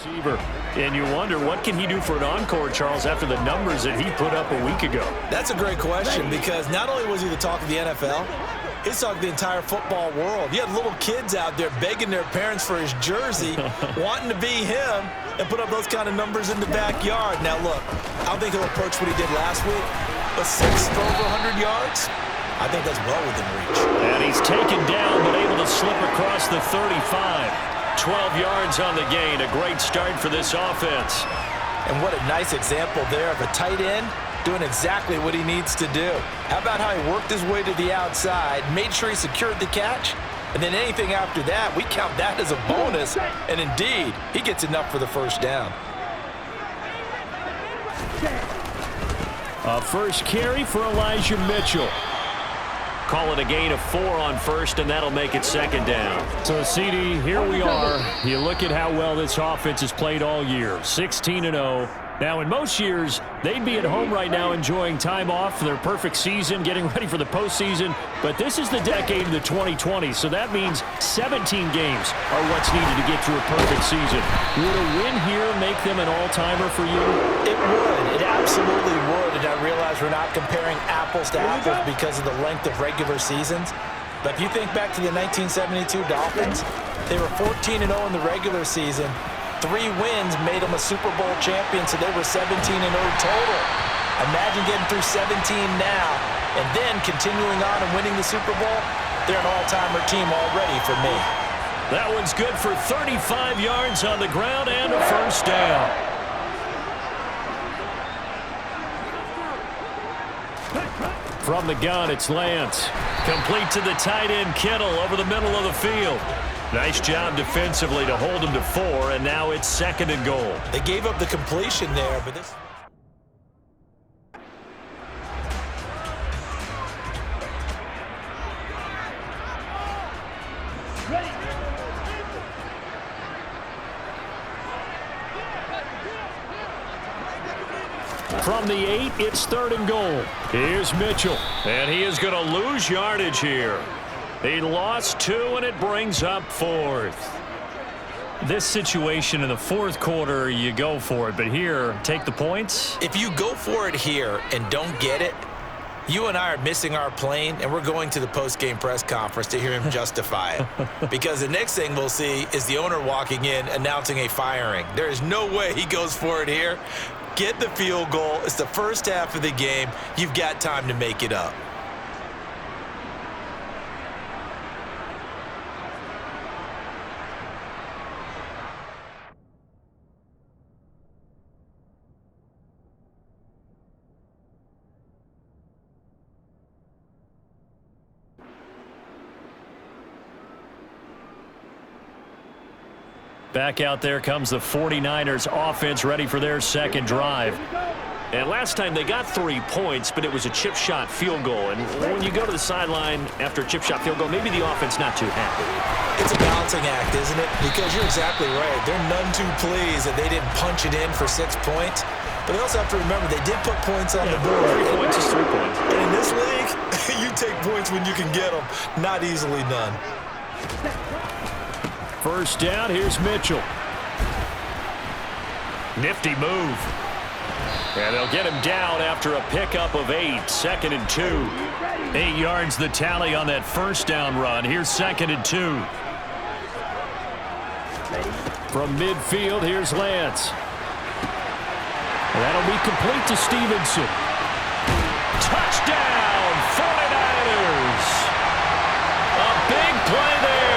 receiver. And you wonder, what can he do for an encore, Charles, after the numbers that he put up a week ago? That's a great question, because not only was he the talk of the NFL, he's talking the entire football world. You had little kids out there begging their parents for his jersey, wanting to be him, and put up those kind of numbers in the backyard. Now, look, I don't think he'll approach what he did last week, but 6 for over 100 yards, I think that's well within reach. And he's taken down, but able to slip across the 35. 12 yards on the gain. A great start for this offense. And what a nice example there of a tight end doing exactly what he needs to do. How about how he worked his way to the outside, made sure he secured the catch, and then anything after that, we count that as a bonus. And indeed, he gets enough for the first down. A first carry for Elijah Mitchell. Call it a gain of 4 on first, and that'll make it second down. So, CD, here we are. You look at how well this offense has played all year, 16-0. Now, in most years, they'd be at home right now enjoying time off for their perfect season, getting ready for the postseason. But this is the decade of the 2020s, so that means 17 games are what's needed to get to a perfect season. Would a win here make them an all-timer for you? It would. It absolutely would. And I realize we're not comparing apples to apples because of the length of regular seasons. But if you think back to the 1972 Dolphins, they were 14-0 in the regular season. 3 wins made them a Super Bowl champion, so they were 17-0 total. Imagine getting through 17 now and then continuing on and winning the Super Bowl. They're an all-timer team already for me. That one's good for 35 yards on the ground and a first down. From the gun, it's Lance. Complete to the tight end, Kittle, over the middle of the field. Nice job defensively to hold him to 4, and now it's 2nd and goal. They gave up the completion there, but this... From the 8, it's 3rd and goal. Here's Mitchell, and he is going to lose yardage here. He lost 2, and it brings up 4th. This situation in the 4th quarter, you go for it. But here, take the points. If you go for it here and don't get it, you and I are missing our plane, and we're going to the post-game press conference to hear him justify it. Because the next thing we'll see is the owner walking in announcing a firing. There is no way he goes for it here. Get the field goal. It's the first half of the game. You've got time to make it up. Back out there comes the 49ers offense ready for their second drive. And last time they got 3 points, but it was a chip shot field goal. And when you go to the sideline after a chip shot field goal, maybe the offense not too happy. It's a balancing act, isn't it? Because you're exactly right. They're none too pleased that they didn't punch it in for 6 points. But they also have to remember they did put points on the board. 3 points is 3 points. And in this league, you take points when you can get them. Not easily done. First down, here's Mitchell. Nifty move. And they'll get him down after a pickup of 8, 2nd and 2. 8 yards the tally on that first down run. Here's 2nd and 2. From midfield, here's Lance. And that'll be complete to Stevenson. Touchdown, 49ers. A big play there.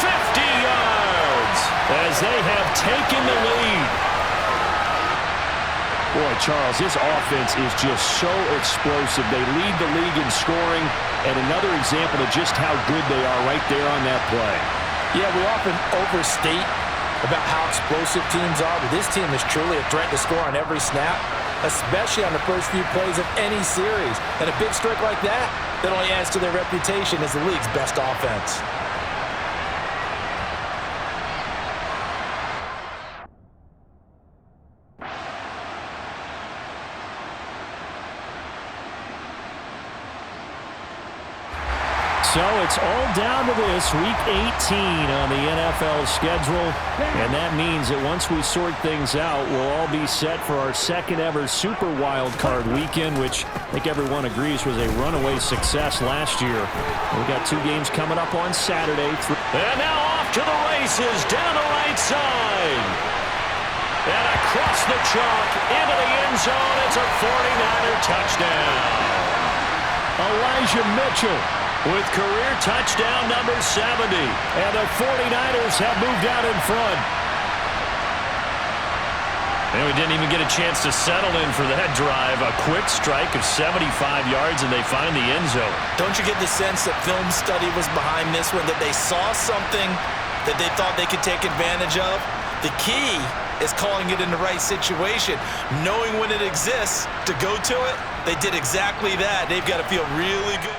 50 yards as they have taken the lead. Boy, Charles, this offense is just so explosive. They lead the league in scoring, and another example of just how good they are right there on that play. Yeah, we often overstate about how explosive teams are, but this team is truly a threat to score on every snap, especially on the first few plays of any series. And a big strike like that only adds to their reputation as the league's best offense. So it's all down to this, Week 18 on the NFL schedule. And that means that once we sort things out, we'll all be set for our second ever Super Wild Card weekend, which I think everyone agrees was a runaway success last year. We've got 2 games coming up on Saturday. And now off to the races, down the right side. And across the chalk, into the end zone. It's a 49er touchdown. Elijah Mitchell with career touchdown number 70. And the 49ers have moved out in front. And we didn't even get a chance to settle in for that drive. A quick strike of 75 yards, and they find the end zone. Don't you get the sense that film study was behind this one, that they saw something that they thought they could take advantage of? The key is calling it in the right situation, knowing when it exists to go to it. They did exactly that. They've got to feel really good.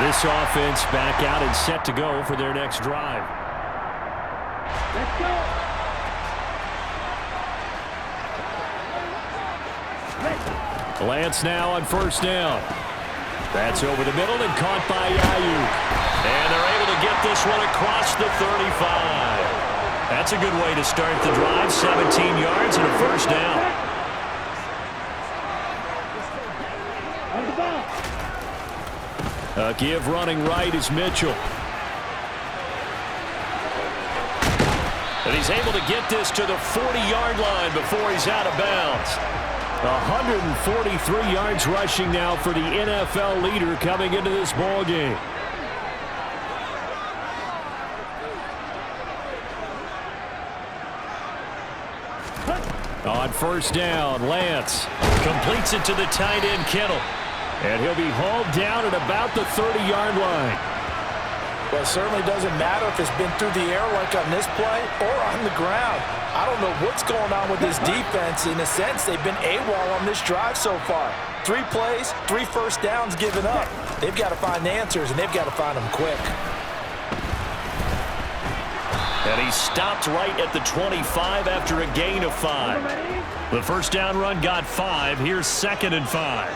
This offense back out and set to go for their next drive. Let's go. Lance now on first down. That's over the middle and caught by Ayuk. And they're able to get this one across the 35. That's a good way to start the drive. 17 yards and a first down. A give running right is Mitchell. And he's able to get this to the 40-yard line before he's out of bounds. 143 yards rushing now for the NFL leader coming into this ball game. On first down, Lance completes it to the tight end, Kittle. And he'll be hauled down at about the 30-yard line. Well, it certainly doesn't matter if it's been through the air like on this play or on the ground. I don't know what's going on with this defense. In a sense, they've been AWOL on this drive so far. 3 plays, 3 first downs given up. They've got to find answers, and they've got to find them quick. And he stopped right at the 25 after a gain of 5. The first down run got 5. Here's 2nd and 5.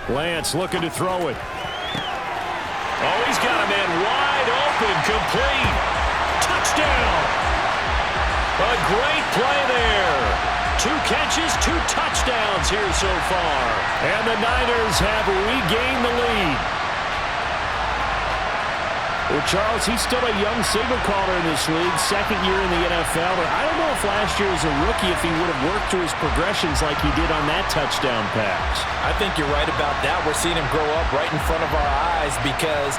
Lance looking to throw it. Oh, he's got a man wide open, complete. Touchdown. A great play there. 2 catches, 2 touchdowns here so far. And the Niners have regained the lead. Well, Charles, he's still a young signal caller in this league, 2nd year in the NFL. But I don't know if last year as a rookie, if he would have worked through his progressions like he did on that touchdown pass. I think you're right about that. We're seeing him grow up right in front of our eyes because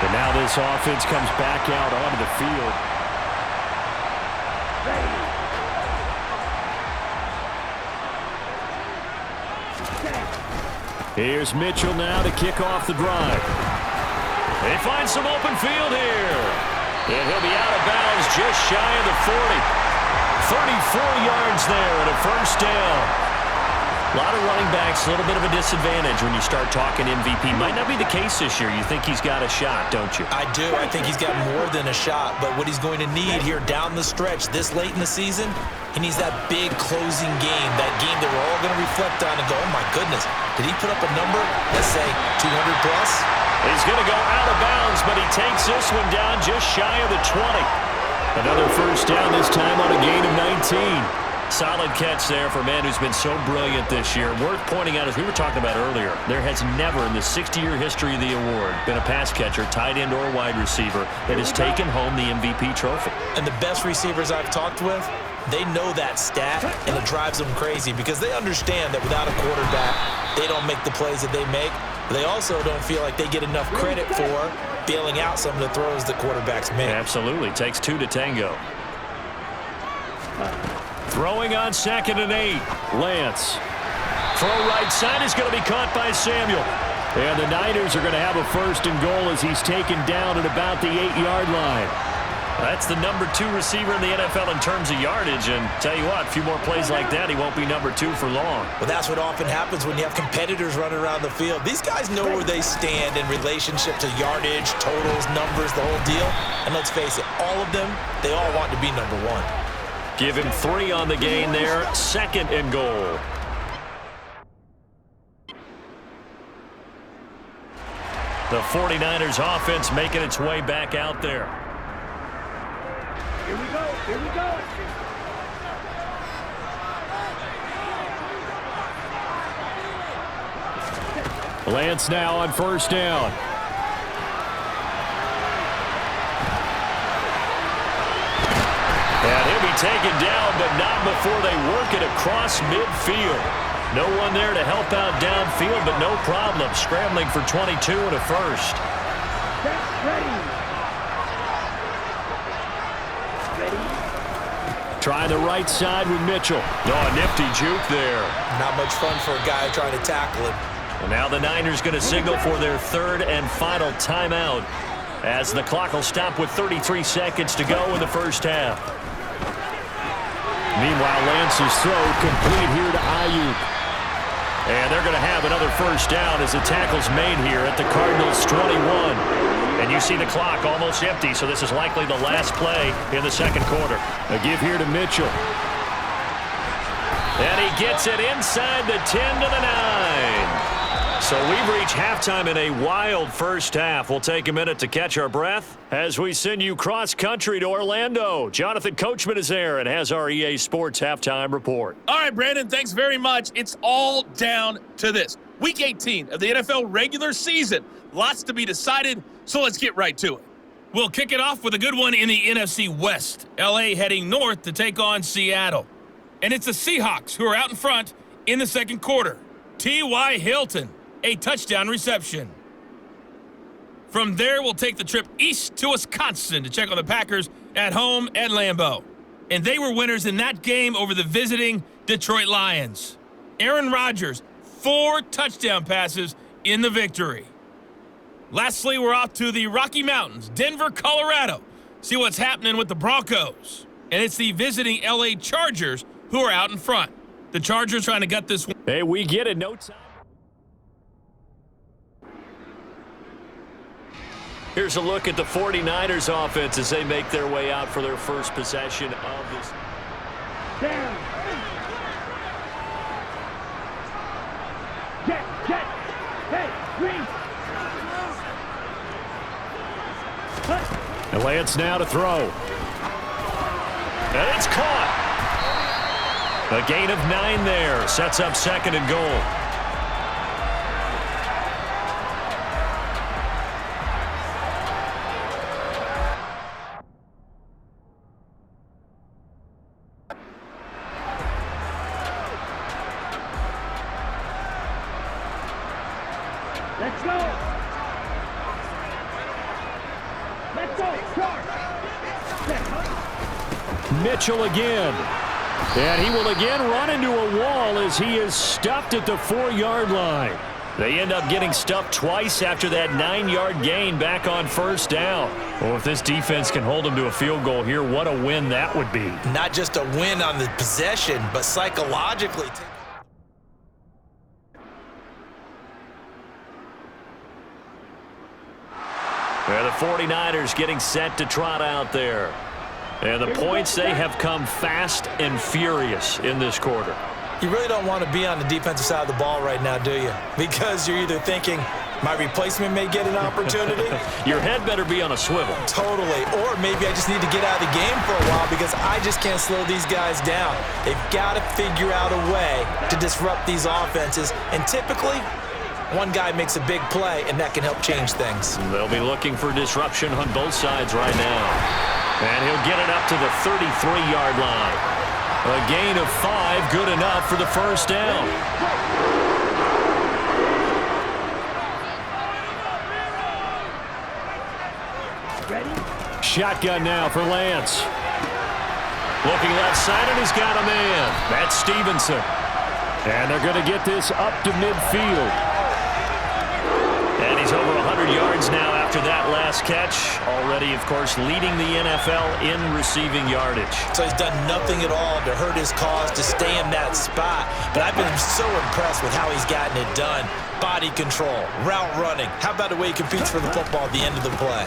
and now this offense comes back out onto the field. Here's Mitchell now to kick off the drive. They find some open field here. And he'll be out of bounds just shy of the 40. 34 yards there and a first down. A lot of running backs, a little bit of a disadvantage when you start talking MVP. Might not be the case this year. You think he's got a shot, don't you? I do. I think he's got more than a shot. But what he's going to need here down the stretch this late in the season, he needs that big closing game, that game that we're all going to reflect on and go, oh, my goodness, did he put up a number, let's say, 200 plus? He's going to go out of bounds, but he takes this one down just shy of the 20. Another first down, this time on a gain of 19. Solid catch there for a man who's been so brilliant this year. Worth pointing out, as we were talking about earlier, there has never in the 60-year history of the award been a pass catcher, tight end, or wide receiver that has taken home the MVP trophy. And the best receivers I've talked with, they know that stat, and it drives them crazy because they understand that without a quarterback, they don't make the plays that they make. But they also don't feel like they get enough credit for bailing out some of the throws the quarterbacks make. Absolutely. Takes 2 to tango. Throwing on 2nd and 8. Lance. Throw right side is going to be caught by Samuel. And the Niners are going to have a 1st and goal as he's taken down at about the 8-yard line. That's the number 2 receiver in the NFL in terms of yardage. And tell you what, a few more plays like that, he won't be number 2 for long. Well, that's what often happens when you have competitors running around the field. These guys know where they stand in relationship to yardage, totals, numbers, the whole deal. And let's face it, all of them, they all want to be number 1. Give him 3 on the gain there. 2nd and goal. The 49ers offense making its way back out there. Here we go. Here we go. Lance now on 1st down. And he'll be taken down, but not before they work it across midfield. No one there to help out downfield, but no problem. Scrambling for 22 and a first. Ready. Trying the right side with Mitchell. Oh, a nifty juke there. Not much fun for a guy trying to tackle him. And now the Niners going to signal for their 3rd and final timeout, as the clock will stop with 33 seconds to go in the first half. Meanwhile, Lance's throw complete here to Ayuk. And they're going to have another first down as the tackle's made here at the Cardinals' 21. And you see the clock almost empty, so this is likely the last play in the 2nd quarter. A give here to Mitchell. And he gets it inside the 10 to the 9. So we've reached halftime in a wild first half. We'll take a minute to catch our breath as we send you cross-country to Orlando. Jonathan Coachman is there and has our EA Sports halftime report. All right, Brandon, thanks very much. It's all down to this. Week 18 of the NFL regular season. Lots to be decided, so let's get right to it. We'll kick it off with a good one in the NFC West. LA heading north to take on Seattle. And it's the Seahawks who are out in front in the 2nd quarter. T.Y. Hilton, a touchdown reception. From there, we'll take the trip east to Wisconsin to check on the Packers at home at Lambeau. And they were winners in that game over the visiting Detroit Lions. Aaron Rodgers, 4 touchdown passes in the victory. Lastly, we're off to the Rocky Mountains, Denver, Colorado. See what's happening with the Broncos. And it's the visiting LA Chargers who are out in front. The Chargers trying to gut this one. Hey, we get it. No time. Here's a look at the 49ers offense as they make their way out for their first possession of this. Down. Get. Hey, green. And Lance now to throw. And it's caught. A gain of 9 there. Sets up 2nd and goal. Let's go. Charge. Mitchell again. And he will again run into a wall as he is stuffed at the 4-yard line. They end up getting stuffed twice after that 9-yard gain back on 1st down. Well, if this defense can hold them to a field goal here, what a win that would be. Not just a win on the possession, but psychologically. The 49ers getting set to trot out there. And the points, they have come fast and furious in this quarter. You really don't want to be on the defensive side of the ball right now, do you? Because you're either thinking, my replacement may get an opportunity. Your head better be on a swivel. Totally. Or maybe I just need to get out of the game for a while because I just can't slow these guys down. They've got to figure out a way to disrupt these offenses. And typically, one guy makes a big play, and that can help change things. They'll be looking for disruption on both sides right now. And he'll get it up to the 33-yard line. A gain of 5, good enough for the first down. Shotgun now for Lance. Looking left side, and he's got a man. That's Stevenson. And they're going to get this up to midfield. And he's over 100 yards now after that last catch. Already, of course, leading the NFL in receiving yardage. So he's done nothing at all to hurt his cause, to stay in that spot. But I've been so impressed with how he's gotten it done. Body control, route running. How about the way he competes for the football at the end of the play?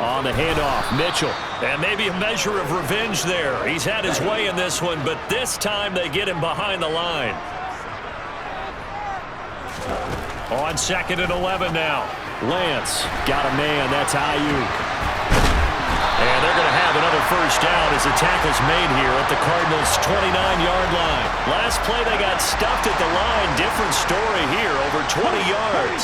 On the handoff, Mitchell. And maybe a measure of revenge there. He's had his way in this one, but this time they get him behind the line. On 2nd and 11 now. Lance got a man. That's Ayuk. And they're going to have another first down as the tackle's made here at the Cardinals' 29-yard line. Last play they got stuffed at the line. Different story here, over 20 yards.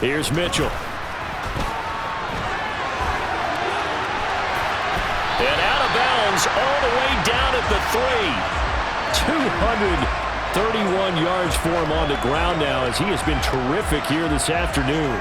Here's Mitchell. And out of bounds all the way down at the 3. 231 yards for him on the ground now as he has been terrific here this afternoon.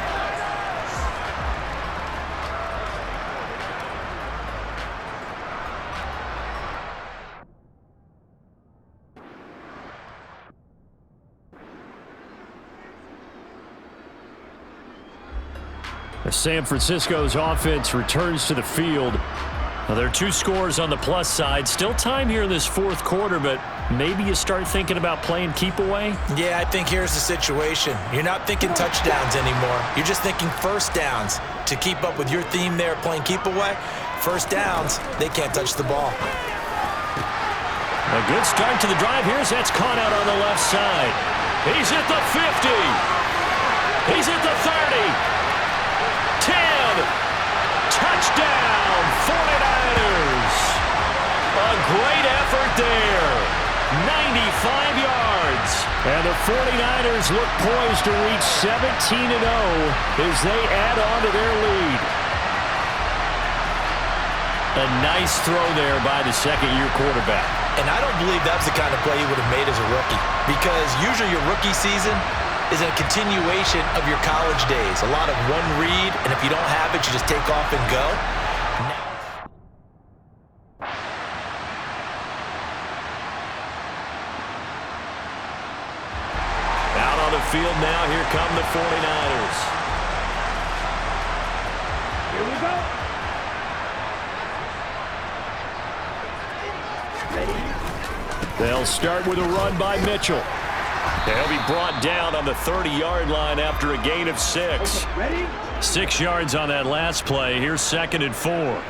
San Francisco's offense returns to the field. Now, there are 2 scores on the plus side. Still time here in this 4th quarter, but maybe you start thinking about playing keep away? Yeah, I think here's the situation. You're not thinking touchdowns anymore. You're just thinking first downs. To keep up with your theme there, playing keep away, first downs, they can't touch the ball. A good start to the drive. Here's that's caught out on the left side. He's at the 50. He's at the 30. 10. Touchdown, 49ers. A great effort there. 95 yards. And the 49ers look poised to reach 17-0 as they add on to their lead. A nice throw there by the second-year quarterback. And I don't believe that was the kind of play he would have made as a rookie, because usually your rookie season is a continuation of your college days. A lot of one read, and if you don't have it, you just take off and go. Out on the field now, here come the 49ers. Here we go. They'll start with a run by Mitchell. They'll be brought down on the 30-yard line after a gain of 6. Ready? 6 yards on that last play. Here's 2nd and 4.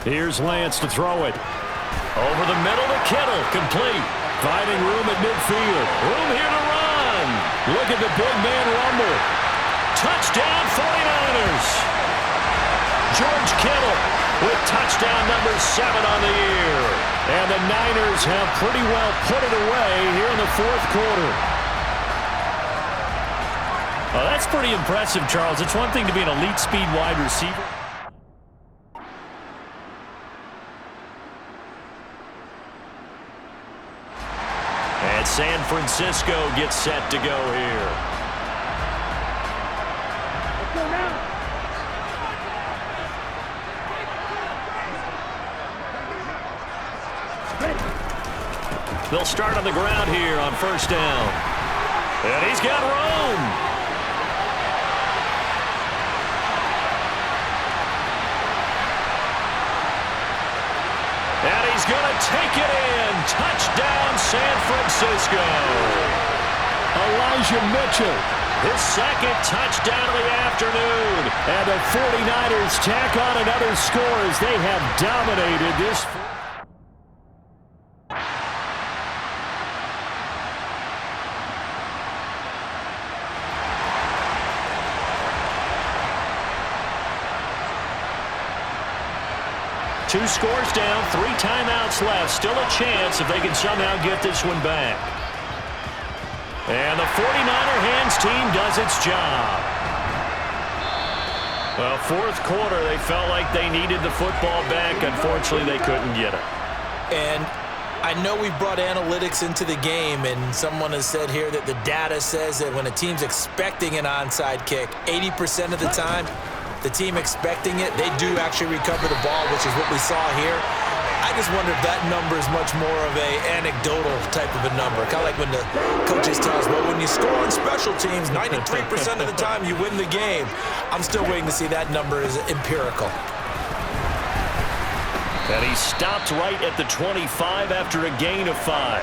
Here's Lance to throw it. Over the middle to Kittle. Complete. Finding room at midfield. Room here to run. Look at the big man rumble. Touchdown 49ers. George Kittle with touchdown number 7 on the year. And the Niners have pretty well put it away here in the 4th quarter. Oh, that's pretty impressive, Charles. It's one thing to be an elite speed wide receiver. And San Francisco gets set to go here. Let's go now. They'll start on the ground here on first down. And he's got room. And he's going to take it in. Touchdown, San Francisco. Elijah Mitchell, his 2nd touchdown of the afternoon. And the 49ers tack on another score as they have dominated this. Two scores down, 3 timeouts left. Still a chance if they can somehow get this one back. And the 49er hands team does its job. Well, 4th quarter, they felt like they needed the football back. Unfortunately, they couldn't get it. And I know we've brought analytics into the game, and someone has said here that the data says that when a team's expecting an onside kick, 80% of the time, the team expecting it, they do actually recover the ball, which is what we saw here. I I just wonder if that number is much more of a anecdotal type of a number. Kind of like when the coaches tell us, well, when you score on special teams, 93% of the time you win the game. I'm still waiting to see that number is empirical. And he stopped right at the 25 after a gain of 5.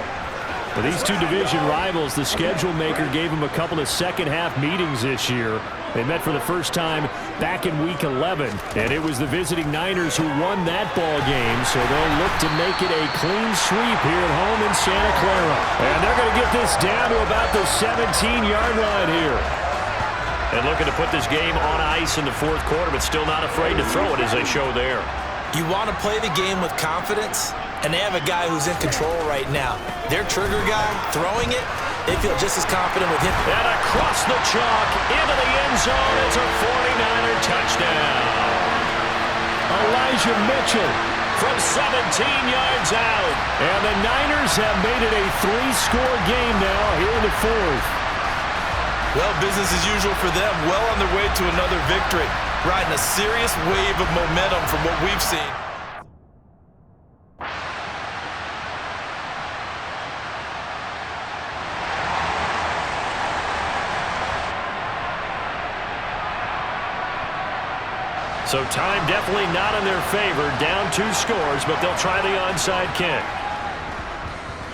For these two division rivals, the schedule maker gave them a couple of second-half meetings this year. They met for the first time back in Week 11, and it was the visiting Niners who won that ball game, so they'll look to make it a clean sweep here at home in Santa Clara. And they're going to get this down to about the 17-yard line here. And looking to put this game on ice in the fourth quarter, but still not afraid to throw it as they show there. You want to play the game with confidence, and they have a guy who's in control right now. Their trigger guy, throwing it, they feel just as confident with him. And across the chalk, into the end zone, it's a 49er touchdown. Elijah Mitchell from 17 yards out. And the Niners have made it a 3-score game now here in the fourth. Well, business as usual for them. Well on their way to another victory. Riding a serious wave of momentum from what we've seen. So time definitely not in their favor. Down 2 scores, but they'll try the onside kick.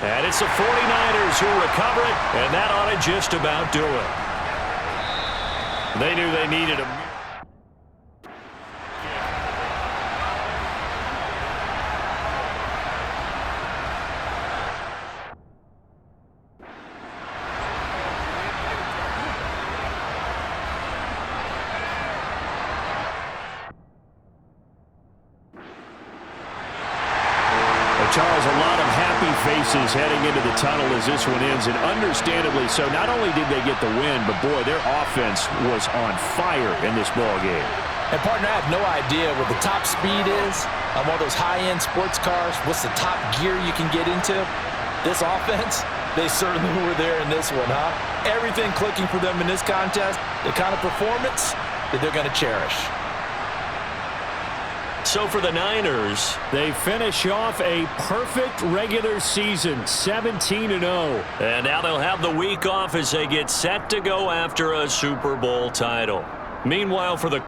And it's the 49ers who recover it, and that ought to just about do it. They knew they needed a... Charles, a lot of happy faces heading into the tunnel as this one ends, and understandably so. Not only did they get the win, but boy, their offense was on fire in this ball game. And partner, I have no idea what the top speed is on one of those high-end sports cars. What's the top gear you can get into? This offense, they certainly were there in this one, huh? Everything clicking for them in this contest, the kind of performance that they're going to cherish. So for the Niners, they finish off a perfect regular season, 17-0. And now they'll have the week off as they get set to go after a Super Bowl title. Meanwhile, for the